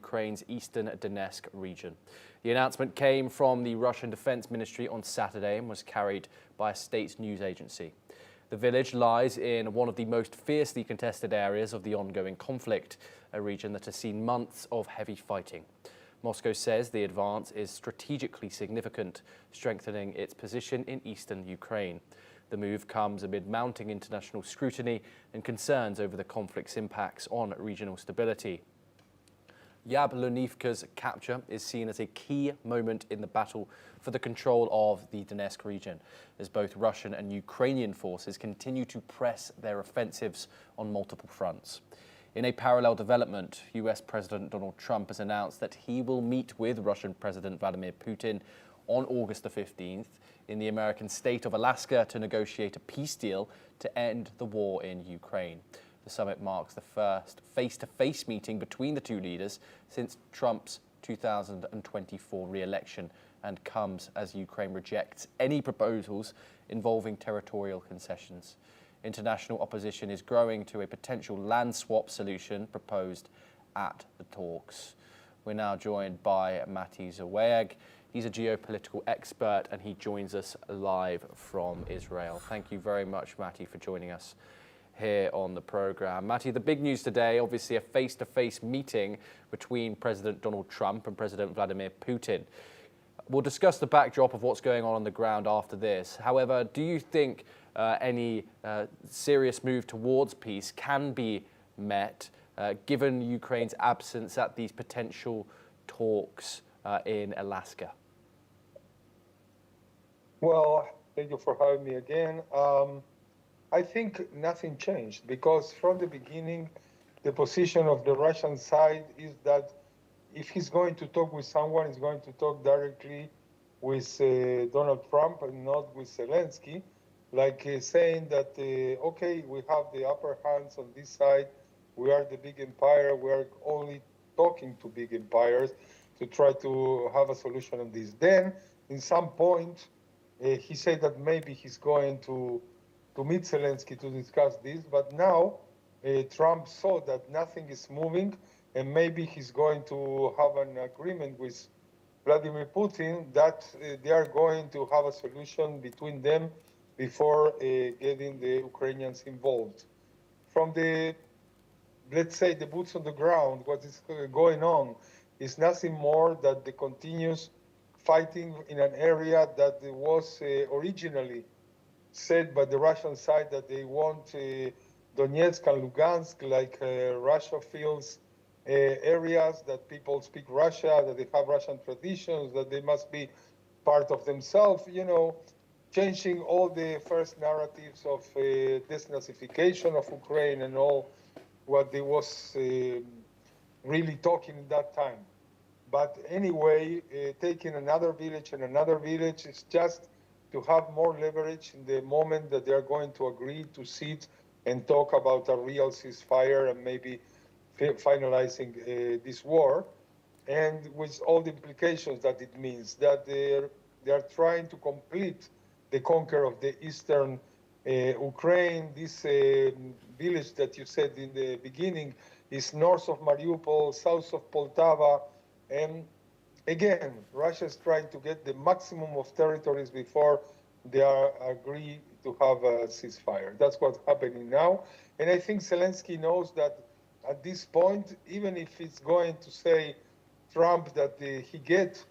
Ukraine's eastern Donetsk region. The announcement came from the Russian Defense Ministry on Saturday and was carried by a state news agency. The village lies in one of the most fiercely contested areas of the ongoing conflict, a region that has seen months of heavy fighting. Moscow says the advance is strategically significant, strengthening its position in eastern Ukraine. The move comes amid mounting international scrutiny and concerns over the conflict's impacts on regional stability. Yablunivka's capture is seen as a key moment in the battle for the control of the Donetsk region, as both Russian and Ukrainian forces continue to press their offensives on multiple fronts. In a parallel development, US President Donald Trump has announced that he will meet with Russian President Vladimir Putin on August the 15th in the American state of Alaska to negotiate a peace deal to end the war in Ukraine. The summit marks the first face-to-face meeting between the two leaders since Trump's 2024 re-election and comes as Ukraine rejects any proposals involving territorial concessions. International opposition is growing to a potential land swap solution proposed at the talks. We're now joined by Mati Zawayeg. He's a geopolitical expert and he joins us live from Israel. Thank you very much, Mati, for joining us here on the program. Mati, the big news today, obviously a face-to-face meeting between President Donald Trump and President Vladimir Putin. We'll discuss the backdrop of what's going on the ground after this. However, do you think any serious move towards peace can be met given Ukraine's absence at these potential talks in Alaska? Well, thank you for having me again. I think nothing changed because from the beginning, the position of the Russian side is that if he's going to talk with someone, he's going to talk directly with Donald Trump and not with Zelensky, like saying that, okay, we have the upper hands on this side, we are the big empire, we are only talking to big empires to try to have a solution on this. Then, in some point, he said that maybe he's going to meet Zelensky to discuss this, but now Trump saw that nothing is moving, and maybe he's going to have an agreement with Vladimir Putin that they are going to have a solution between them before getting the Ukrainians involved. From the, let's say, the boots on the ground, what is going on is nothing more than the continuous fighting in an area that was originally said by the Russian side that they want Donetsk and Lugansk, like Russia feels areas that people speak Russia, that they have Russian traditions, that they must be part of themselves, you know, changing all the first narratives of denazification of Ukraine and all what they was really talking at that time. But anyway, taking another village and another village is just to have more leverage in the moment that they are going to agree to sit and talk about a real ceasefire and maybe finalizing this war, and with all the implications that it means, that they are trying to complete the conquer of the eastern Ukraine. This village that you said in the beginning is north of Mariupol, south of Poltava, and again, Russia is trying to get the maximum of territories before they agree to have a ceasefire. That's what's happening now. And I think Zelensky knows that at this point, even if it's going to say Trump that he get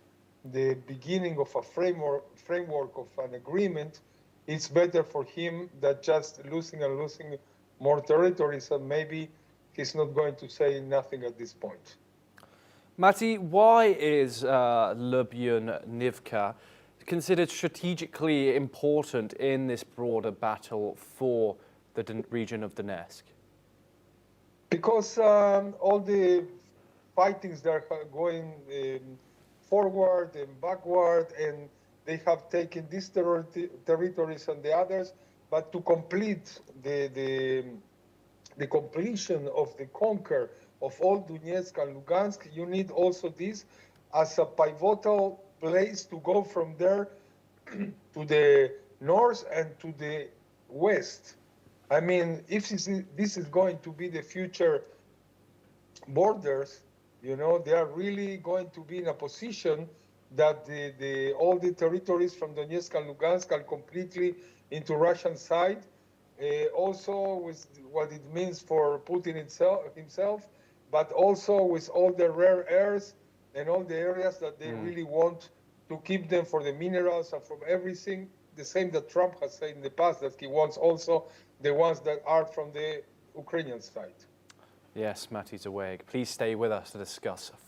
the beginning of a framework of an agreement, it's better for him than just losing and losing more territories, and maybe he's not going to say nothing at this point. Mati, why is Yablunivka considered strategically important in this broader battle for the region of Donetsk? Because all the fightings that are going forward and backward, and they have taken these territories and the others, but to complete the completion of the conquer of all Donetsk and Lugansk, you need also this as a pivotal place to go from there to the north and to the west. I mean, if this is going to be the future borders, You know, they are really going to be in a position that all the territories from Donetsk and Lugansk are completely into Russian side. Also with what it means for Putin himself, but also with all the rare earths and all the areas that they really want to keep them for the minerals and from everything. The same that Trump has said in the past, that he wants also the ones that are from the Ukrainian side. Yes, Mati Zaweg. Please stay with us to discuss